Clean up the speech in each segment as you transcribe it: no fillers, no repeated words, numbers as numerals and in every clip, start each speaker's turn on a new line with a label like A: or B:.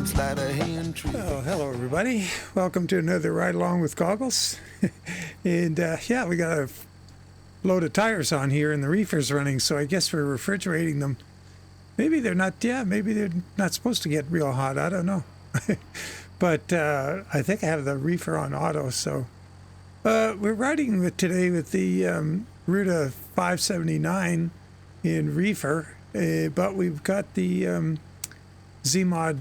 A: some sleight of hand tricks.
B: Oh, hello everybody. Welcome to another Ride Along with Goggles. And yeah, we got a load of tires on here and the Reefer's running, so I guess we're refrigerating them. Maybe they're not, maybe they're not supposed to get real hot. I don't know. But I think I have the Reefer on auto, so we're riding today with the Ruda 579 in Reefer, but we've got the ZeeMod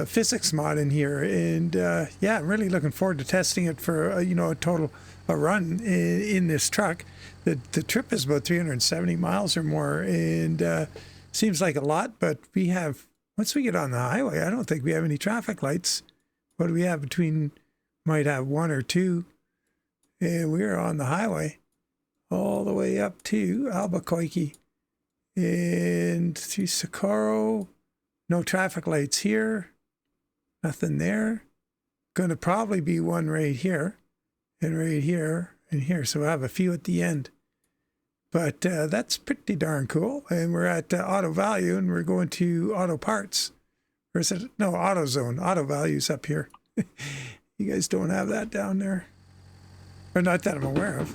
B: Physics Mod in here, and yeah, I'm really looking forward to testing it for a run in this truck. The trip is about 370 miles or more, and seems like a lot, but we have, once we get on the highway, I don't think we have any traffic lights. What do we have between, might have one or two, and we're on the highway all the way up to Albuquerque and through Socorro. No traffic lights here, nothing there. Going to probably be one right here and right here and here, so we'll have a few at the end. But that's pretty darn cool. And we're at Auto Value, and we're going to Auto Parts. Or is it? No, AutoZone. Auto Value's up here. You guys don't have that down there. Or not that I'm aware of.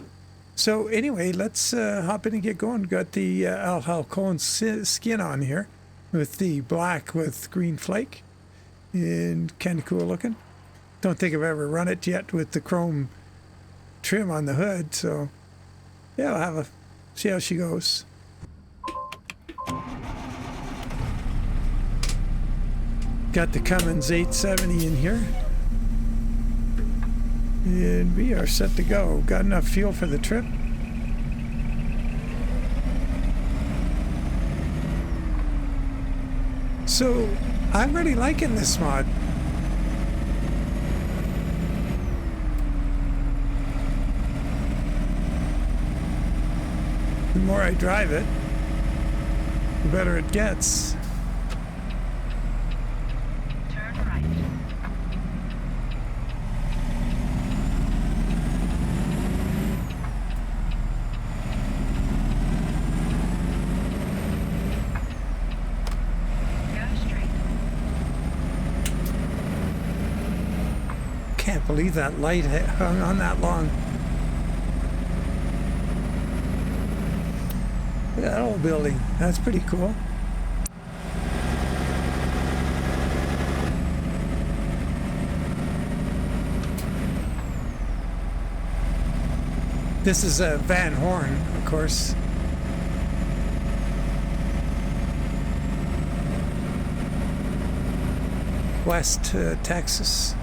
B: So anyway, let's hop in and get going. Got the Halcon skin on here with the black with green flake. And kind of cool looking. Don't think I've ever run it yet with the chrome trim on the hood. So yeah, I'll have a see how she goes. Got the Cummins 870 in here. And we are set to go. Got enough fuel for the trip. So I'm really liking this mod. The more I drive it, the better it gets.
C: Turn right. Go straight.
B: Can't believe that light hung on that long. Look at that old building. That's pretty cool. This is a Van Horn, of course. West Texas.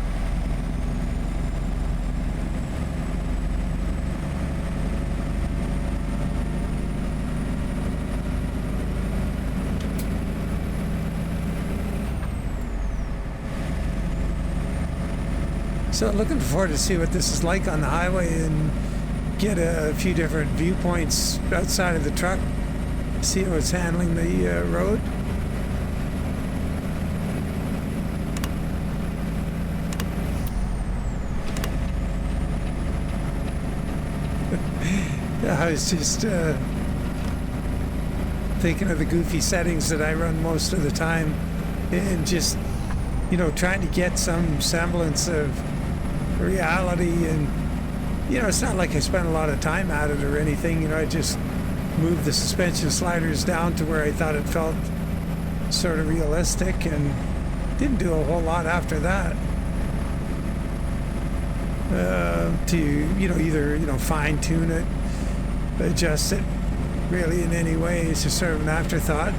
B: So looking forward to see what this is like on the highway and get a few different viewpoints outside of the truck, see how it's handling the road. I was just thinking of the goofy settings that I run most of the time and just, trying to get some semblance of reality. And it's not like I spent a lot of time at it or anything. I just moved the suspension sliders down to where I thought it felt sort of realistic, and didn't do a whole lot after that to either fine tune it, adjust it really in any way. It's just sort of an afterthought.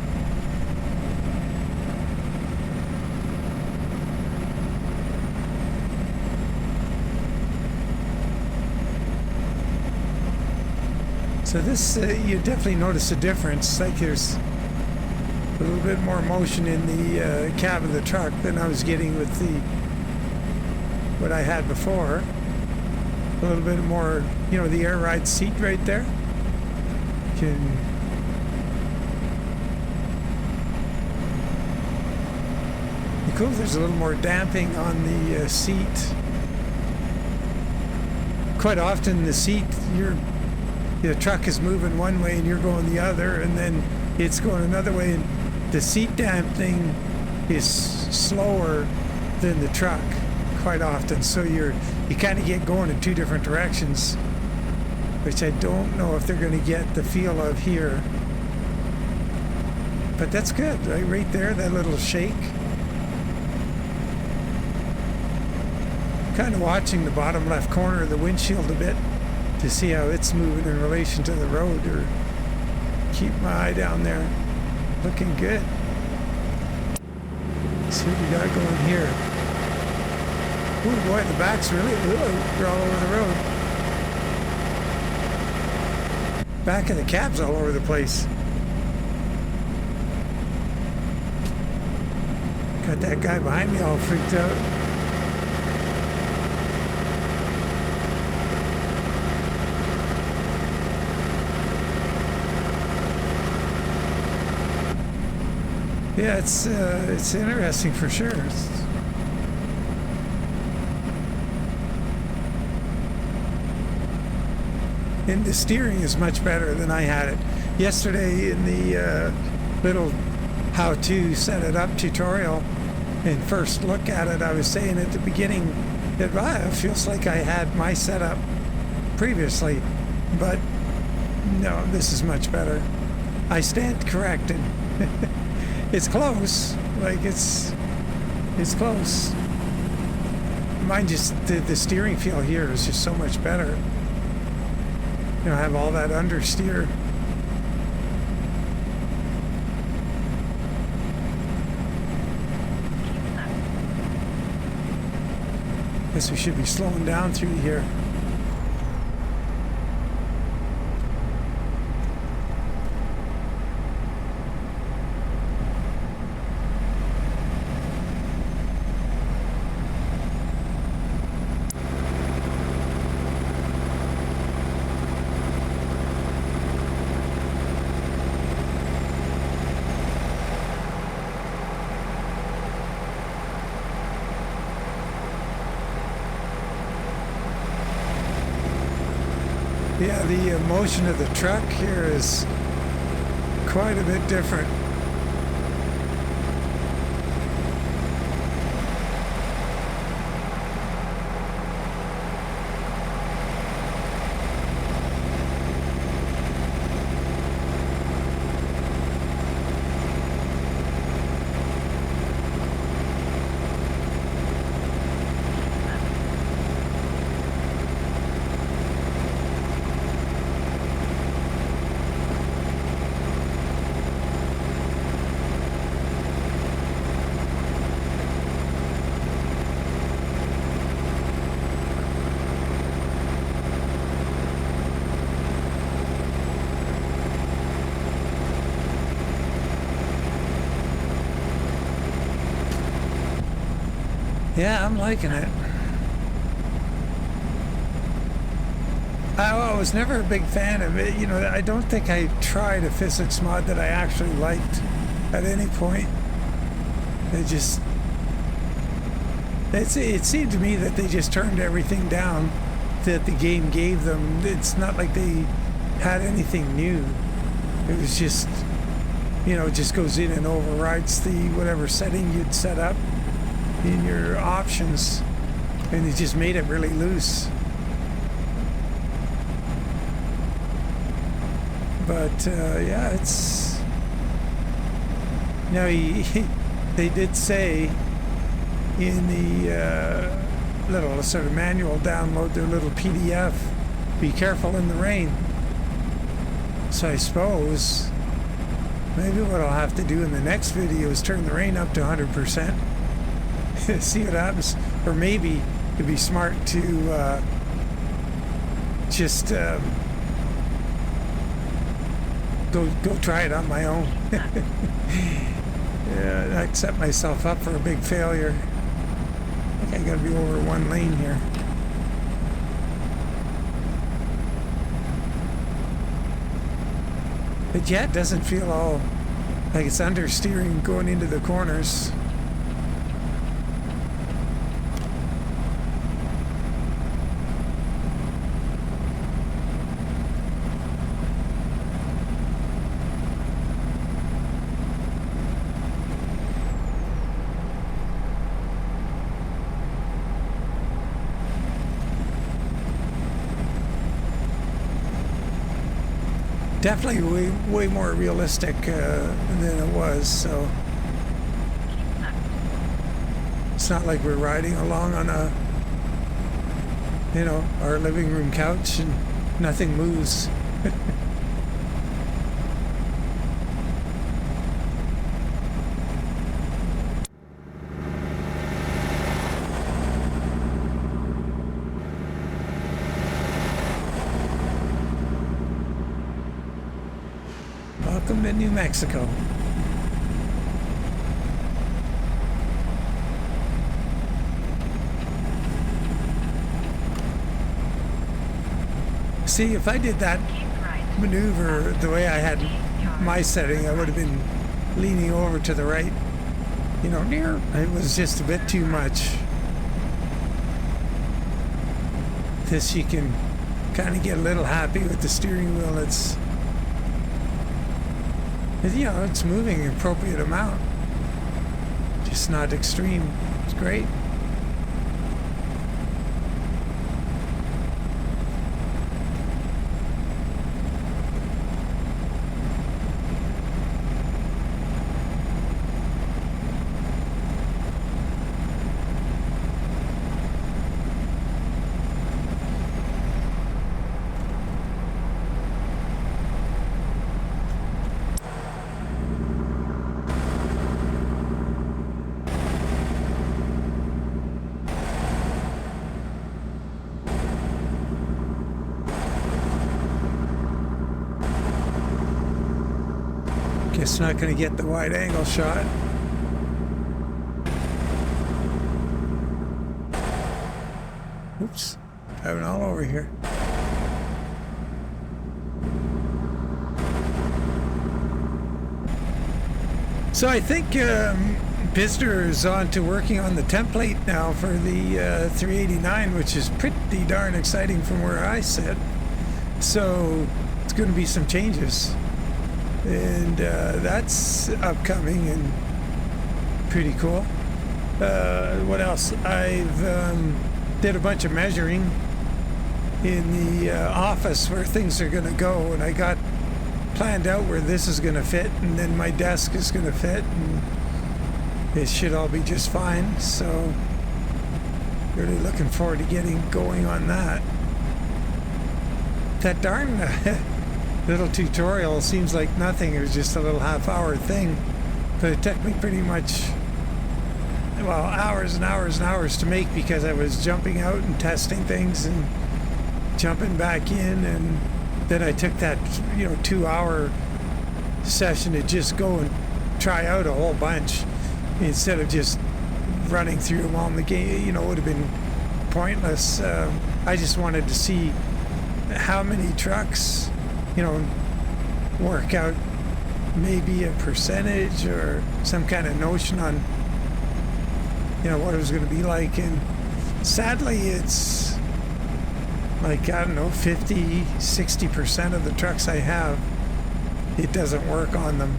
B: So this, you definitely notice a difference. Like there's a little bit more motion in the cab of the truck than I was getting with what I had before. A little bit more, the air ride seat right there. Cool. There's a little more damping on the seat. Quite often the seat, the truck is moving one way and you're going the other, and then it's going another way, and the seat dampening is slower than the truck quite often. So you kind of get going in two different directions, which I don't know if they're going to get the feel of here. But that's good, right there, that little shake. Kind of watching the bottom left corner of the windshield a bit to see how it's moving in relation to the road, or keep my eye down there. Looking good. Let's see what we got going here. Oh boy, the back's really, they're all over the road. Back of the cab's all over the place. Got that guy behind me all freaked out. Yeah, it's interesting for sure. And the steering is much better than I had it. Yesterday in the little how-to set it up tutorial and first look at it, I was saying at the beginning that it feels like I had my setup previously, but no, this is much better. I stand corrected. It's close, like it's close. Mine just, the steering feel here is just so much better. You know, I have all that understeer. Guess we should be slowing down through here. Yeah, the motion of the truck here is quite a bit different. Yeah, I'm liking it. I was never a big fan of it. You know, I don't think I tried a physics mod that I actually liked at any point. It seemed to me that they just turned everything down that the game gave them. It's not like they had anything new. It was just, you know, it just goes in and overrides the whatever setting you'd set up in your options, and it just made it really loose. But yeah, it's now they did say in the little sort of manual download, their little PDF, be careful in the rain. So I suppose maybe what I'll have to do in the next video is turn the rain up to 100%. See what happens. Or maybe it'd be smart to just go try it on my own. Yeah, I'd set myself up for a big failure. I think I gotta be over one lane here. But yeah, it doesn't feel all like it's understeering going into the corners. definitely way more realistic than it was. So
C: Keep left.
B: it's not like we're riding along on a, our living room couch and nothing moves. Welcome to New Mexico. See, if I did that
C: Keep right.
B: maneuver the way I had my setting, I would have been leaning over to the right. It was just a bit too much. This, you can kind of get a little happy with the steering wheel. It's moving an appropriate amount, just not extreme. It's great. Guess not going to get the wide angle shot. Oops, driving all over here. So I think Pister is on to working on the template now for the 389, which is pretty darn exciting from where I sit. So it's going to be some changes. And that's upcoming and pretty cool. What else? I've did a bunch of measuring in the office where things are going to go, and I got planned out where this is going to fit, and then my desk is going to fit, and it should all be just fine. So really looking forward to getting going on that. That darn little tutorial seems like nothing. It was just a little half-hour thing, but it took me pretty much, hours and hours and hours to make, because I was jumping out and testing things and jumping back in, and then I took that 2-hour session to just go and try out a whole bunch instead of just running through them all in the game. It would have been pointless. I just wanted to see how many trucks work out, maybe a percentage or some kind of notion on what it was going to be like. And sadly, it's like, I don't know, 50-60% of the trucks I have, it doesn't work on them.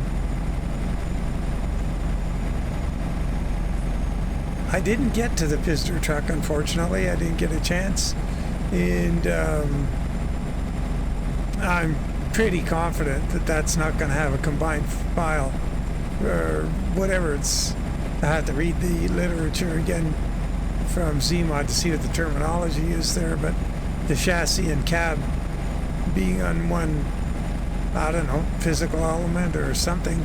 B: I didn't get to the Pister truck, unfortunately. I didn't get a chance, and I'm pretty confident that that's not going to have a combined file or whatever. I had to read the literature again from ZeeMod to see what the terminology is there, but the chassis and cab being on one, I don't know, physical element or something.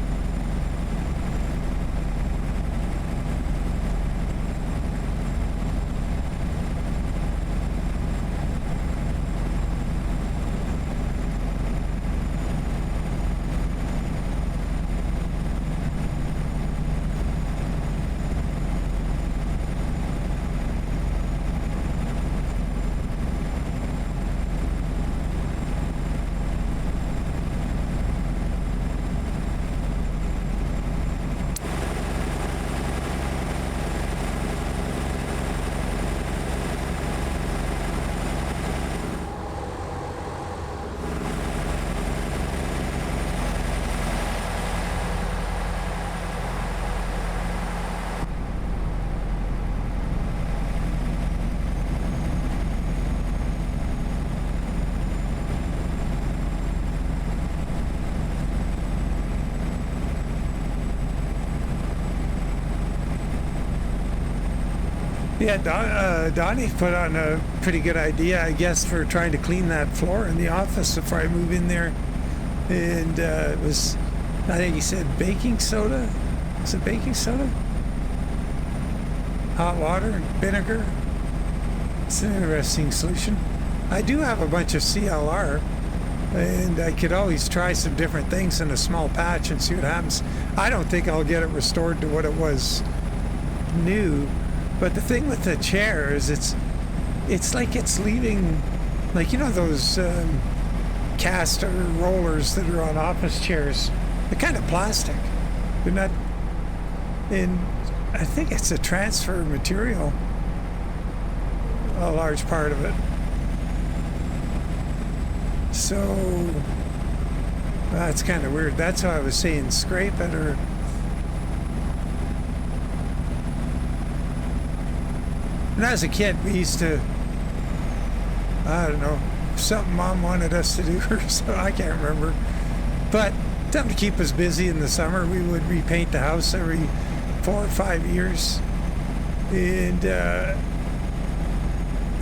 B: Yeah, Donnie put on a pretty good idea, I guess, for trying to clean that floor in the office before I move in there. And it was, I think he said baking soda. Is it baking soda? Hot water and vinegar. It's an interesting solution. I do have a bunch of CLR, and I could always try some different things in a small patch and see what happens. I don't think I'll get it restored to what it was new. But the thing with the chair is it's like it's leaving, like, you know, those caster rollers that are on office chairs. They're kind of plastic. They're not, and I think it's a transfer material, a large part of it. So that's kind of weird. That's why I was saying scrape it, or when I was a kid, we used to, I don't know, something Mom wanted us to do, or so, I can't remember. But something to keep us busy in the summer. We would repaint the house every 4 or 5 years. And it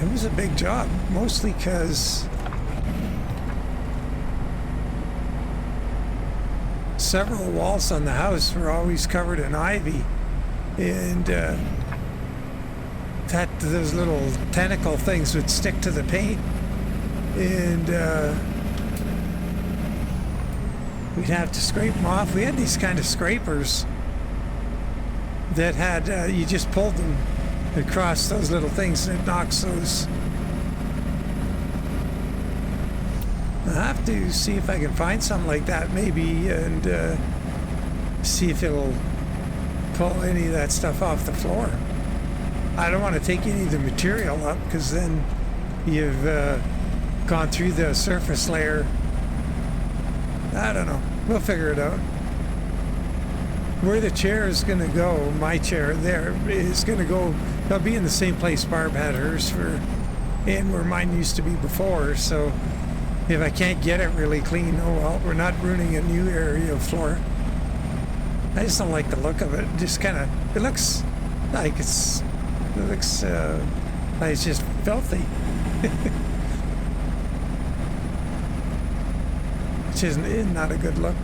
B: was a big job, mostly because several walls on the house were always covered in ivy. And those little tentacle things would stick to the paint, and we'd have to scrape them off. We had these kind of scrapers that had, you just pulled them across those little things and it knocks those. I'll have to see if I can find something like that maybe, and see if it'll pull any of that stuff off the floor. I don't want to take any of the material up, because then you've gone through the surface layer. I don't know. We'll figure it out. Where the chair is going to go, my chair there, is going to go, it'll be in the same place Barb had hers for, and where mine used to be before. So if I can't get it really clean, oh well, we're not ruining a new area of floor. I just don't like the look of it. Just kind of, it looks like it's, like it's just filthy. Which isn't not a good look.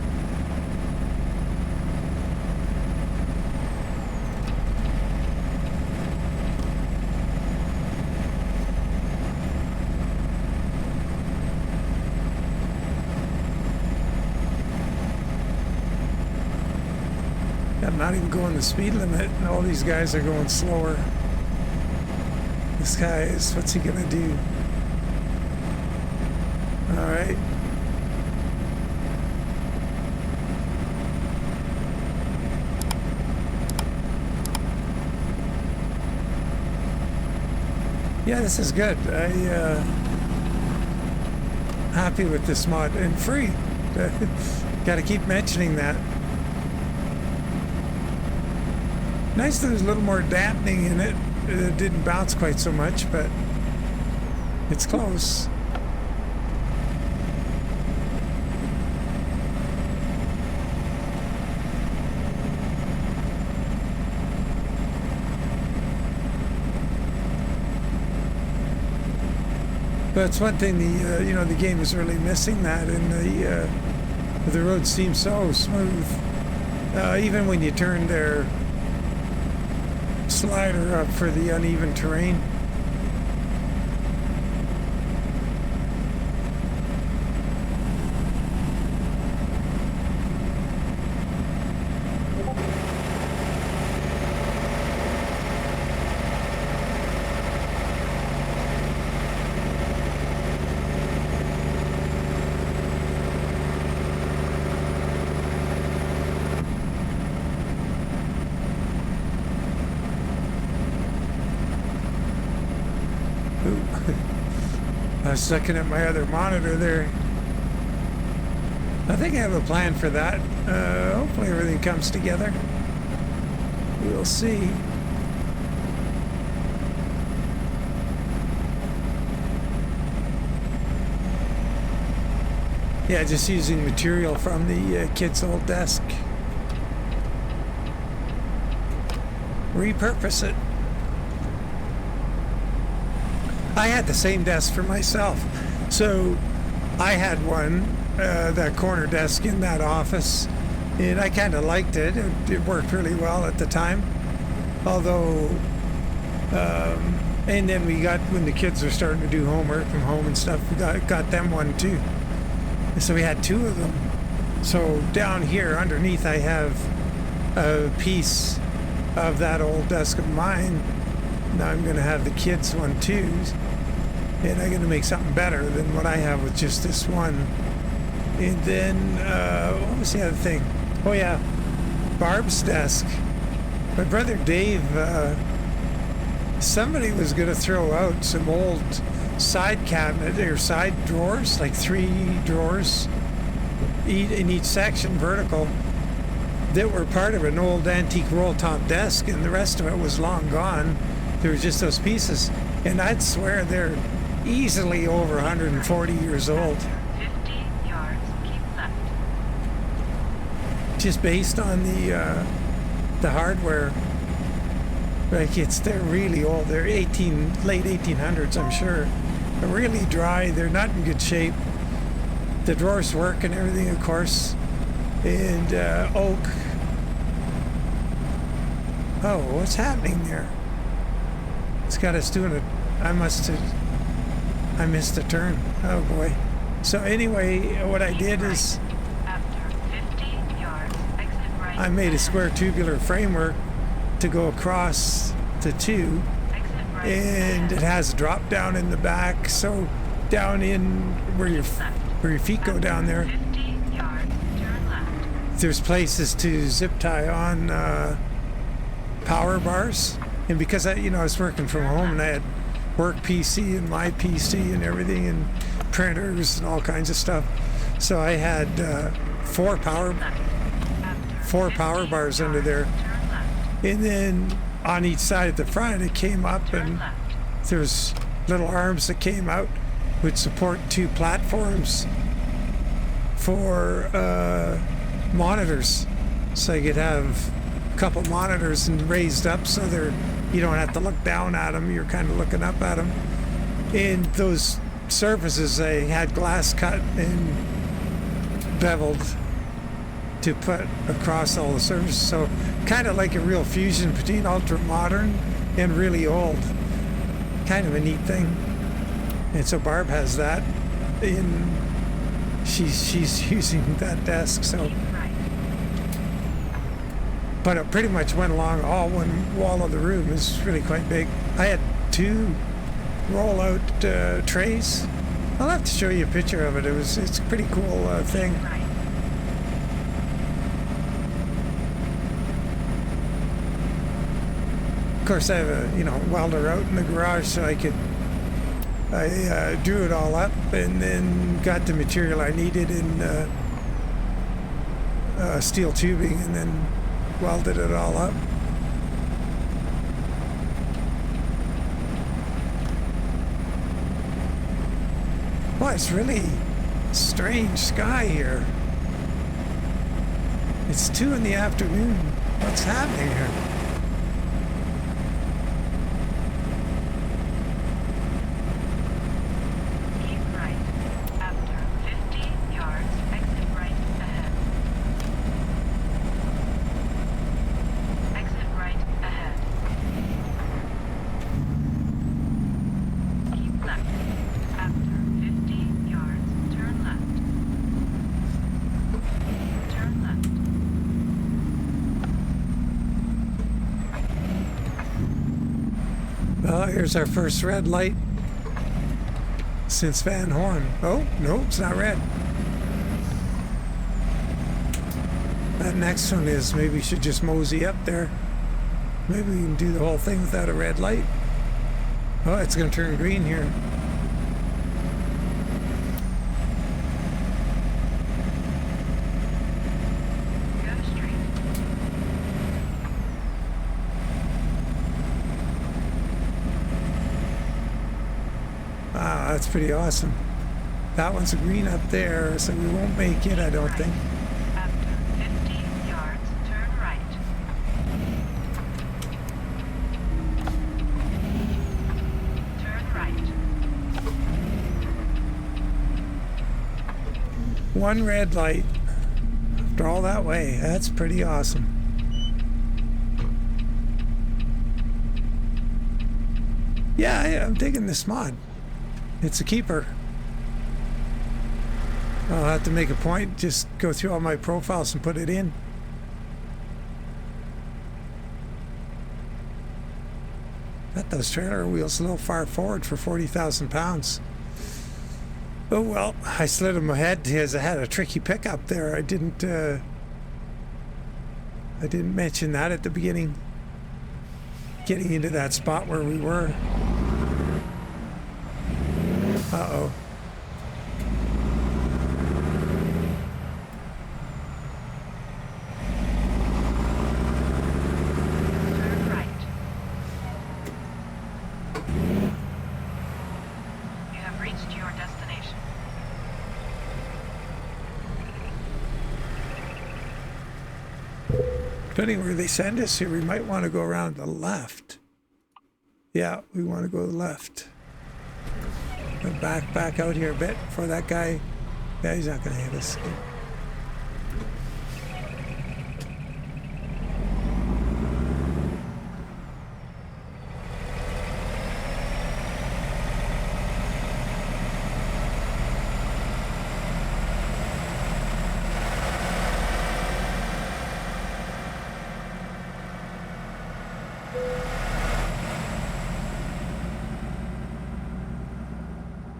B: I'm not even going the speed limit, and all these guys are going slower. This guy is, what's he gonna do? All right. Yeah, this is good. Happy with this mod, and free. Got to keep mentioning that. Nice that there's a little more dampening in it. It didn't bounce quite so much, but it's close. But it's one thing, the game is really missing that, and the roads seem so smooth. Even when you turn their slider up for the uneven terrain. I was looking at my other monitor there. I think I have a plan for that. Hopefully everything comes together. We'll see. Yeah, just using material from the kid's old desk. Repurpose it. I had the same desk for myself. So I had one, that corner desk in that office, and I kind of liked it. It worked really well at the time. Although, and then we got, when the kids were starting to do homework from home and stuff, we got them one too. So we had two of them. So down here underneath I have a piece of that old desk of mine. Now I'm going to have the kids one too. And I'm going to make something better than what I have with just this one. And then, what was the other thing? Oh yeah, Barb's desk. My brother Dave, somebody was going to throw out some old side cabinet or side drawers, like 3 drawers in each section, vertical, that were part of an old antique roll top desk, and the rest of it was long gone. There was just those pieces, and I'd swear they're easily over 140 years old.
C: 50 yards, keep left.
B: Just based on the hardware. Like, they're really old. They're late 1800s, I'm sure. They're really dry. They're not in good shape. The drawers work and everything, of course. And oak. Oh, what's happening there? It's got us doing it. I missed a turn. Oh boy. So anyway, what I did is
C: After 50 yards, exit right.
B: I made a square tubular framework to go across the 2,
C: Exit right.
B: and it has a drop down in the back. So down in where your feet go down there,
C: 50 yards, turn left.
B: there's places to zip tie on power bars. And because I was working from home and I had work PC and my PC and everything and printers and all kinds of stuff, so I had 4 power bars under there.
C: Turn left.
B: And then on each side at the front, it came up,
C: Turn
B: and
C: left.
B: there's little arms that came out, would support 2 platforms for monitors. So you could have a couple monitors and raised up so you don't have to look down at them, you're kind of looking up at them. And those surfaces, I had glass cut and beveled to put across all the surfaces. So kind of like a real fusion between ultra modern and really old. Kind of a neat thing. And so Barb has that she's using that desk, so.
C: Keep right.
B: But it pretty much went along all one wall of the room. It's really quite big. I had 2 roll-out trays. I'll have to show you a picture of it. It's a pretty cool thing.
C: Right.
B: Of course, I have a welder out in the garage, so I drew it all up and then got the material I needed in steel tubing, and then welded it all up. Boy, it's really strange sky here. It's 2 in the afternoon. What's happening here?
C: Keep right. After 50 yards, exit right ahead. Exit right ahead. Keep left. After 50 yards, turn left. Turn left.
B: Well, here's our first red light since Van Horn. Oh, no, it's not red. That next one is, maybe we should just mosey up there. Maybe we can do the whole thing without a red light. Oh, it's going to turn green here.
C: Go straight.
B: Wow, that's pretty awesome. That one's a green up there, so we won't make it, I don't think.
C: After 50 yards, turn right. Turn right.
B: One red light after all that way. That's pretty awesome. Yeah, I'm digging this mod. It's a keeper. I'll have to make a point, just go through all my profiles and put it in. Got those trailer wheels a little far forward for 40,000 pounds. Oh well, I slid them ahead because I had a tricky pickup there. I didn't mention that at the beginning. Getting into that spot where we were. Uh-oh.
C: Turn right. You have reached your destination.
B: Depending where they send us here, we might want to go around the left. Yeah, we want to go to the left. Go back out here a bit before that guy. Yeah, he's not going to hit us.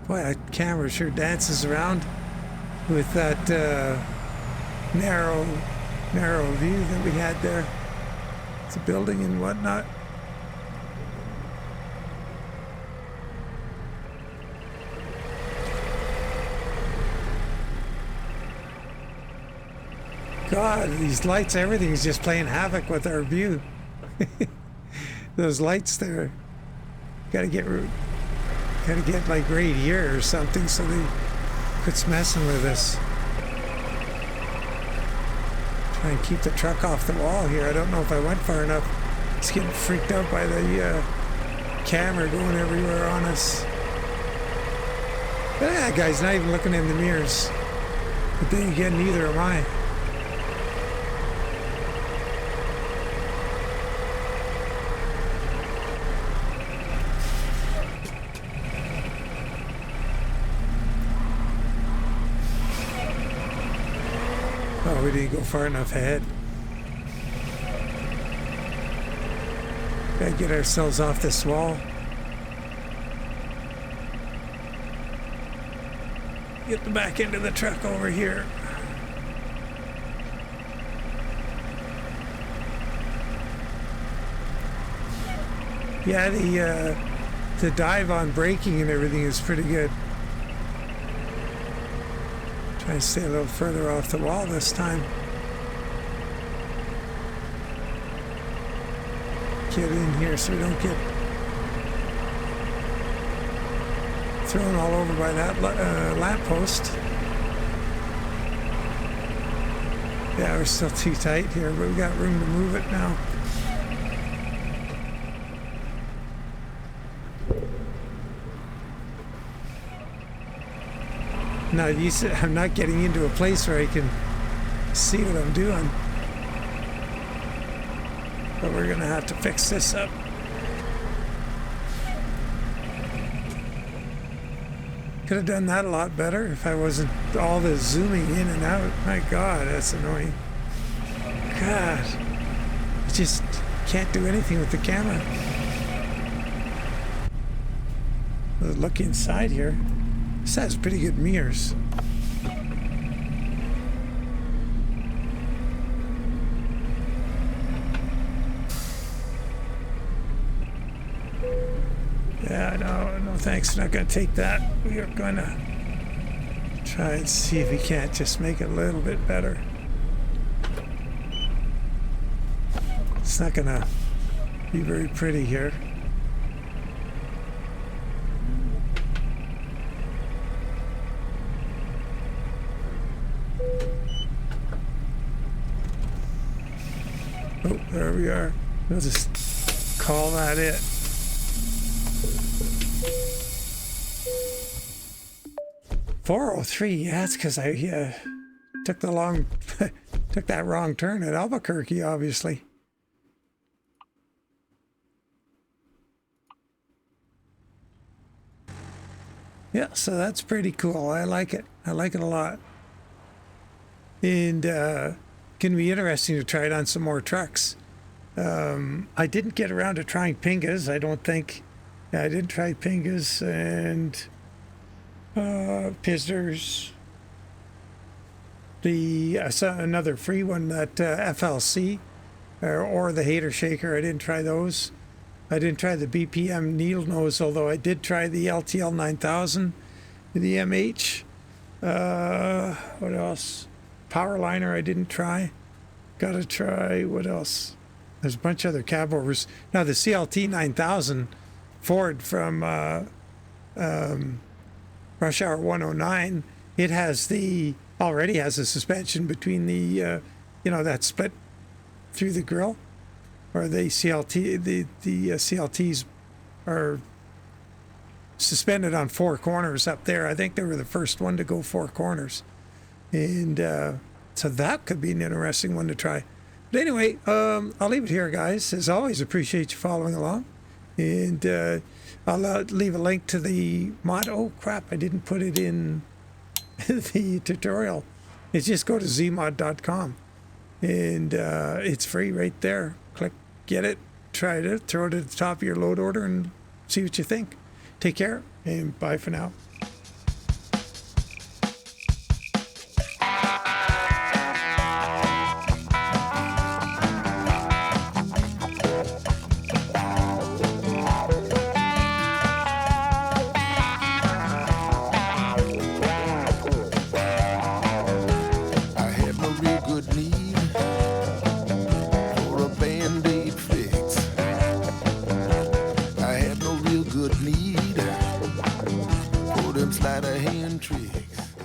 B: Boy, that camera sure dances around with that narrow view that we had there. It's a building and whatnot. God, these lights, everything's just playing havoc with our view. Those lights there. Gotta get like right here or something so they quits messing with us. Try and keep the truck off the wall here. I don't know if I went far enough. It's getting freaked out by the camera going everywhere on us. But that guy's not even looking in the mirrors. But then again, neither am I. Oh, we didn't go far enough ahead. Gotta get ourselves off this wall. Get the back end of the truck over here. Yeah, the dive on braking and everything is pretty good. Try to stay a little further off the wall this time. Get in here so we don't get thrown all over by that lamppost. Yeah, we're still too tight here, but we got room to move it now. Now, I'm not getting into a place where I can see what I'm doing. But we're going to have to fix this up. Could have done that a lot better if I wasn't all this zooming in and out. My God, that's annoying. God, I just can't do anything with the camera. Look inside here. This has pretty good mirrors. Yeah, no thanks. We're not going to take that. We are going to try and see if we can't just make it a little bit better. It's not going to be very pretty here. Oh, there we are. We'll just call that it. 403, yeah, that's because I took the took that wrong turn at Albuquerque, obviously. Yeah, so that's pretty cool. I like it. I like it a lot. And can be interesting to try it on some more trucks. I didn't get around to trying Pingas, I don't think. Yeah, I did try Pingas and Pizzers. I saw another free one, that FLC or the Hater Shaker. I didn't try those. I didn't try the BPM needle nose, although I did try the LTL 9000, the MH. What else? Powerliner I didn't try. Gotta try, what else? There's a bunch of other cab overs. Now the CLT 9000 Ford from Rush Hour 109, it has already has a suspension between the, that split through the grill. Or the CLT, the CLTs are suspended on 4 corners up there. I think they were the first one to go 4 corners. And so that could be an interesting one to try. But anyway, I'll leave it here, guys. As always, appreciate you following along. And I'll leave a link to the mod. Oh, crap, I didn't put it in the tutorial. It's just go to ZeeMod.com. And it's free right there. Click, get it, try it, throw it at the top of your load order and see what you think. Take care and bye for now.
A: Good need for them sleight of hand tricks.